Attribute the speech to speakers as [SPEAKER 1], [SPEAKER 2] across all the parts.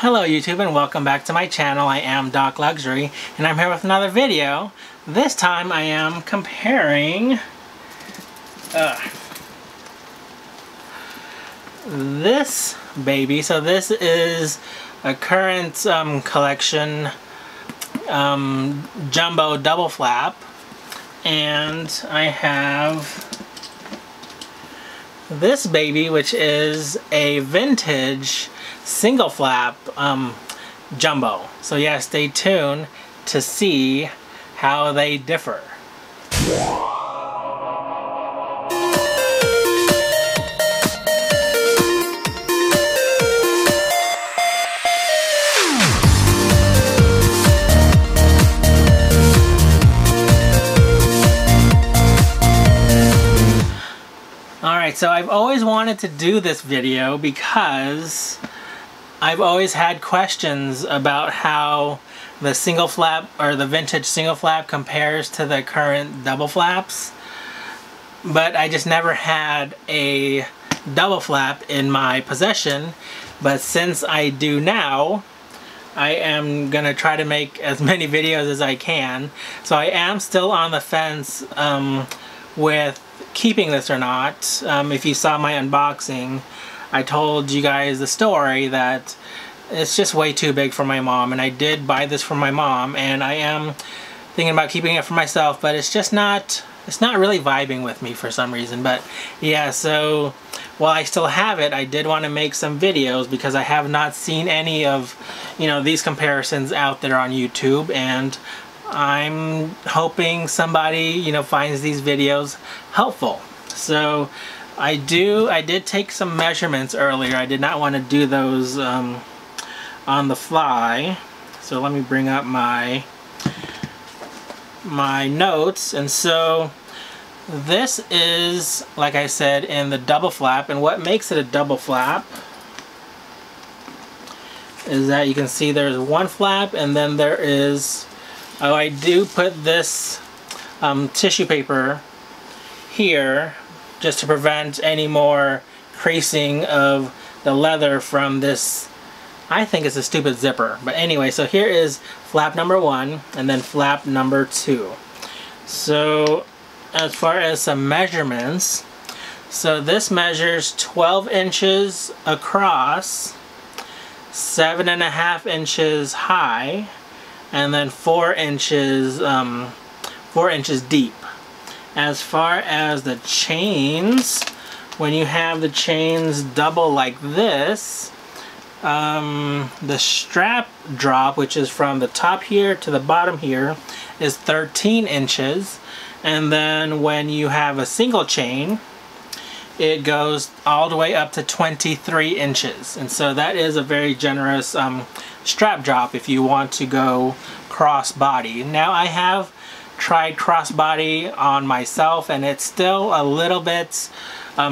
[SPEAKER 1] Hello YouTube and welcome back to my channel. I am docLUXURY and I'm here with another video. This time I am comparing this baby. So this is a current collection jumbo double flap, and I have this baby, which is a vintage single flap jumbo. So yeah, stay tuned to see how they differ. Alright, so I've always wanted to do this video because I've always had questions about how the single flap or the vintage single flap compares to the current double flaps, but I just never had a double flap in my possession. But since I do now, I am gonna try to make as many videos as I can. So I am still on the fence with keeping this or not. If you saw my unboxing, I told you guys the story that it's just way too big for my mom, and I did buy this for my mom, and I am thinking about keeping it for myself, but it's just not, it's not really vibing with me for some reason. But yeah, so while I still have it, I did want to make some videos because I have not seen any of, you know, these comparisons out there on YouTube, and I'm hoping somebody, you know, finds these videos helpful. So I did take some measurements earlier. I did not want to do those on the fly. So let me bring up my notes. And so this is, like I said, in the double flap. And what makes it a double flap is that you can see there's one flap, and then there is, oh, I do put this tissue paper here just to prevent any more creasing of the leather from this. I think it's a stupid zipper. But anyway, so here is flap number 1 and then flap number 2. So as far as some measurements, so this measures 12 inches across, 7.5 inches high, and then 4 inches deep. As far as the chains, when you have the chains double like this, the strap drop, which is from the top here to the bottom here, is 13 inches. And then when you have a single chain, it goes all the way up to 23 inches. And so that is a very generous strap drop if you want to go crossbody. Now I have tried crossbody on myself, and it's still a little bit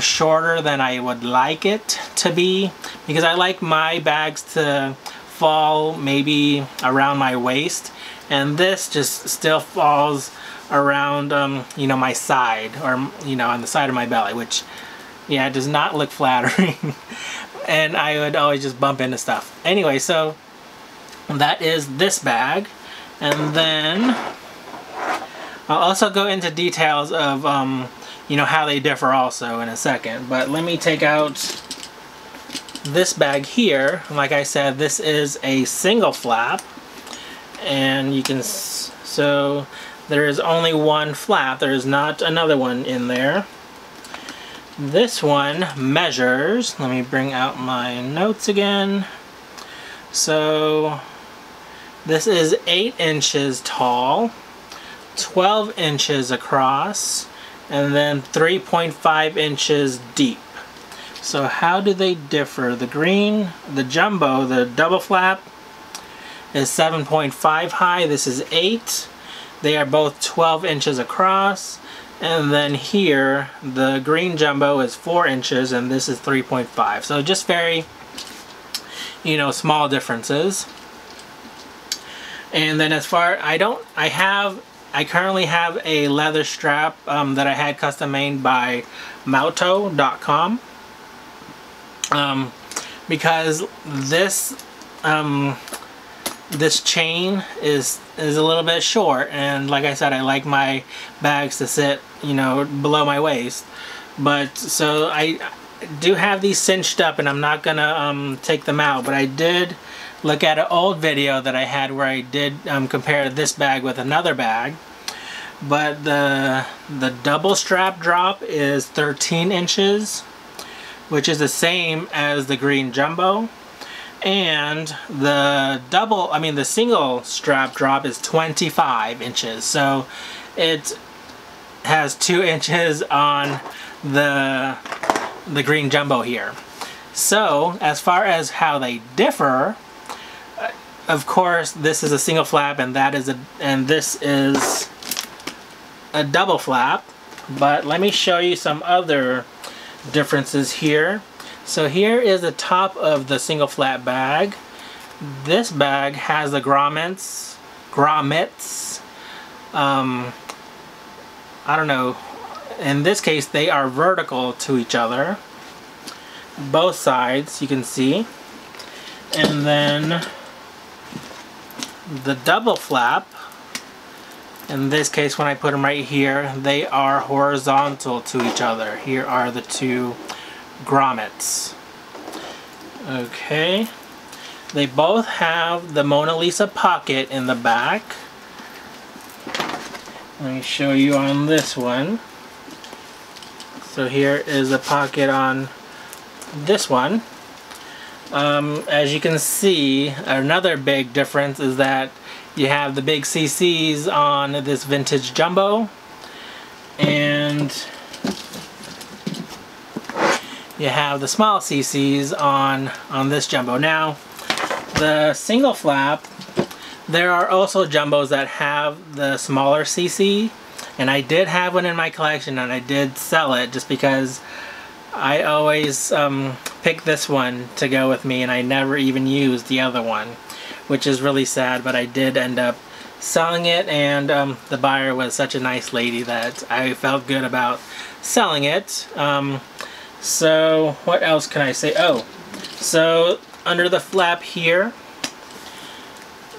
[SPEAKER 1] shorter than I would like it to be, because I like my bags to fall maybe around my waist, and this just still falls around you know, my side, or you know, on the side of my belly, which yeah, it does not look flattering. And I would always just bump into stuff. Anyway, so that is this bag. And then I'll also go into details of you know, how they differ also in a second. But let me take out this bag here. Like I said, this is a single flap, and you can, so there is only one flap. There is not another one in there. This one measures, let me bring out my notes again. So this is 8 inches tall, 12 inches across, and then 3.5 inches deep. So how do they differ? The green, the jumbo, the double flap is 7.5 high. This is 8. They are both 12 inches across. And then here, the green jumbo is 4 inches, and this is 3.5. So just very, you know, small differences. And then as far, I currently have a leather strap that I had custom made by Mauto.com. Because this this chain is a little bit short, and like I said, I like my bags to sit, you know, below my waist. But so I do have these cinched up, and I'm not gonna take them out, but I did look at an old video that I had where I did compare this bag with another bag. But the double strap drop is 13 inches, which is the same as the green jumbo. And the single strap drop is 25 inches. So it has 2 inches on the green jumbo here. So as far as how they differ, of course this is a single flap and this is a double flap. But let me show you some other differences here. So here is the top of the single flap bag. This bag has the grommets. I don't know. In this case, they are vertical to each other. Both sides, you can see. And then the double flap, in this case, when I put them right here, they are horizontal to each other. Here are the two grommets. Okay, they both have the Mona Lisa pocket in the back. Let me show you on this one. So here is a pocket on this one. As you can see, another big difference is that you have the big CCs on this vintage jumbo, and you have the small CCs on this jumbo. Now, the single flap, there are also jumbos that have the smaller CC, and I did have one in my collection and I did sell it just because I always pick this one to go with me, and I never even used the other one, which is really sad, but I did end up selling it, and the buyer was such a nice lady that I felt good about selling it. So what else can I say? Oh, so under the flap here,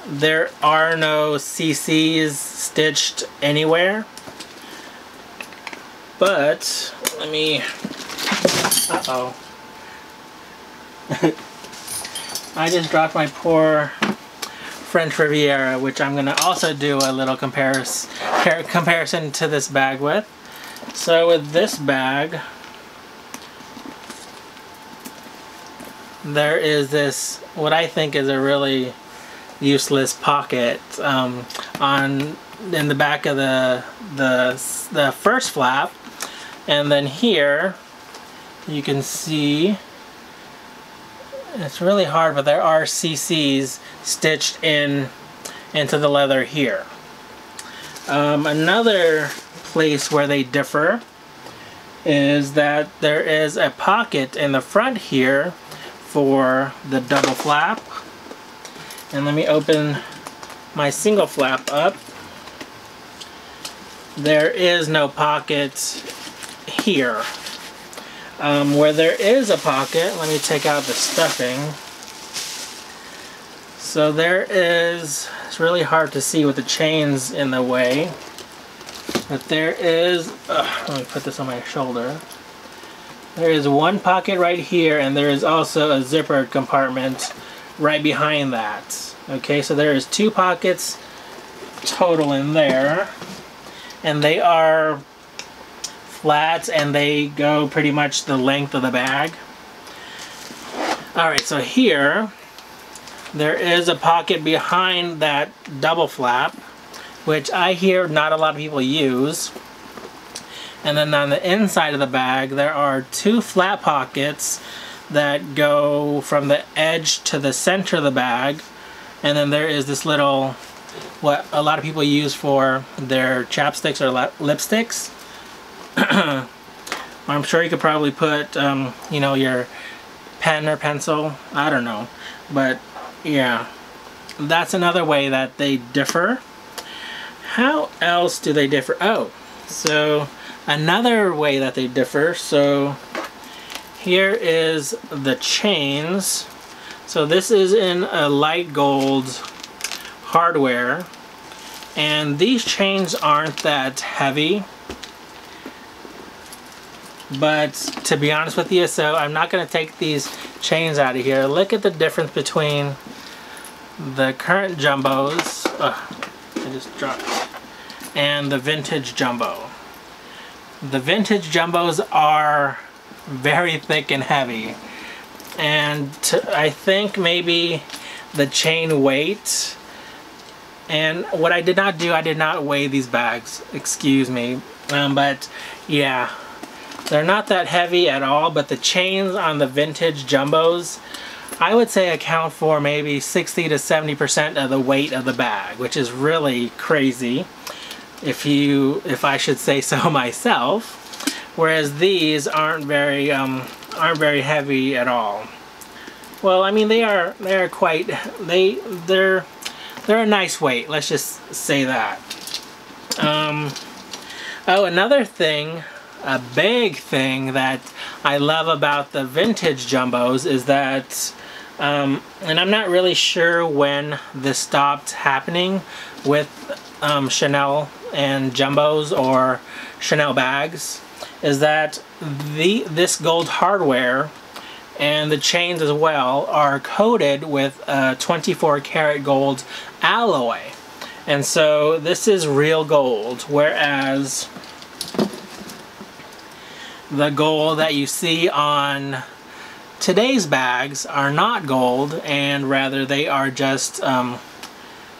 [SPEAKER 1] there are no CCs stitched anywhere. But let me, uh-oh. I just dropped my poor French Riviera, which I'm going to also do a little comparison to this bag with. So with this bag, there is this, what I think is a really useless pocket in the back of the first flap, and then here you can see it's really hard, but there are CCs stitched into the leather here. Another place where they differ is that there is a pocket in the front here for the double flap. And let me open my single flap up. There is no pocket here. Where there is a pocket, let me take out the stuffing. So there is, it's really hard to see with the chains in the way, but there is, let me put this on my shoulder. There is one pocket right here, and there is also a zipper compartment right behind that. Okay, so there is 2 pockets total in there, and they are flats, and they go pretty much the length of the bag. Alright, so here there is a pocket behind that double flap, which I hear not a lot of people use. And then on the inside of the bag, there are 2 flat pockets that go from the edge to the center of the bag. And then there is this little, what a lot of people use for their chapsticks or lipsticks. I'm sure you could probably put, you know, your pen or pencil. I don't know. But, yeah. That's another way that they differ. How else do they differ? Oh, so another way that they differ, so here is the chains. So this is in a light gold hardware, and these chains aren't that heavy, but to be honest with you, so I'm not going to take these chains out of here. Look at the difference between the current jumbos, I just dropped, and the vintage jumbo. The vintage jumbos are very thick and heavy, and I think maybe the chain weight, and what I did not do, I did not weigh these bags, excuse me, but yeah, they're not that heavy at all, but the chains on the vintage jumbos, I would say account for maybe 60 to 70% of the weight of the bag, which is really crazy if I should say so myself. Whereas these aren't very heavy at all. Well, I mean, they're a nice weight, let's just say that. Oh, another thing, a big thing that I love about the vintage jumbos is that, and I'm not really sure when this stopped happening with Chanel and jumbos or Chanel bags, is that this gold hardware and the chains as well are coated with 24 karat gold alloy. And so this is real gold, whereas the gold that you see on today's bags are not gold, and rather they are just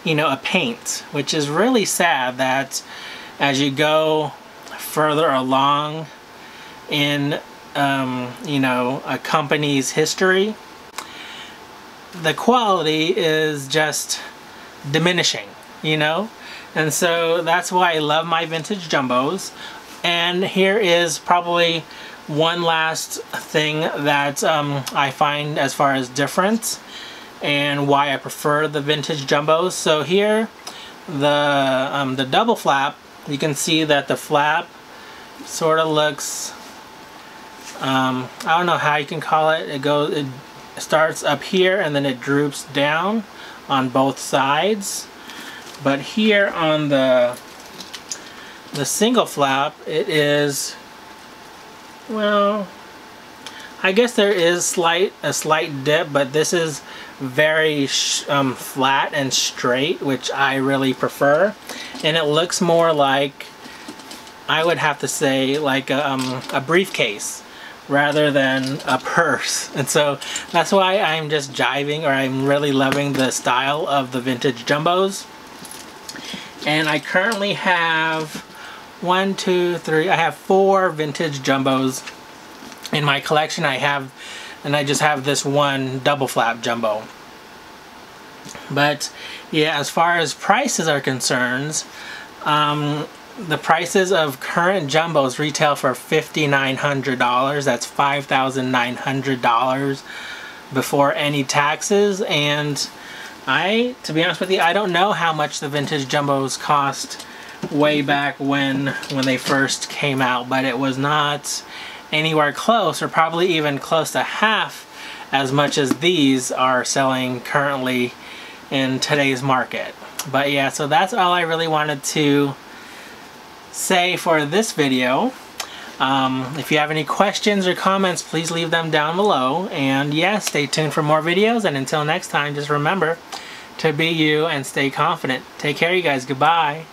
[SPEAKER 1] you know, a paint, which is really sad that as you go further along in you know, a company's history, the quality is just diminishing, you know. And so that's why I love my vintage jumbos. And here is probably one last thing that I find as far as difference and why I prefer the vintage jumbos. So here, the double flap, you can see that the flap sort of looks, I don't know how you can call it. It starts up here and then it droops down on both sides. But here on the single flap, it is, well, I guess there is a slight dip, but this is very flat and straight, which I really prefer. And it looks more like, I would have to say, like a briefcase rather than a purse. And so that's why I'm just jiving, or I'm really loving the style of the vintage jumbos. And I currently have I have 4 vintage jumbos in my collection. And I just have this one double flap jumbo. But yeah, as far as prices are concerned, the prices of current jumbos retail for $5,900. That's $5,900 before any taxes. And to be honest with you, I don't know how much the vintage jumbos cost way back when they first came out, but it was not anywhere close, or probably even close to half as much as these are selling currently in today's market. But yeah, so that's all I really wanted to say for this video. If you have any questions or comments, please leave them down below. And yeah, stay tuned for more videos. And until next time, just remember to be you and stay confident. Take care, you guys. Goodbye.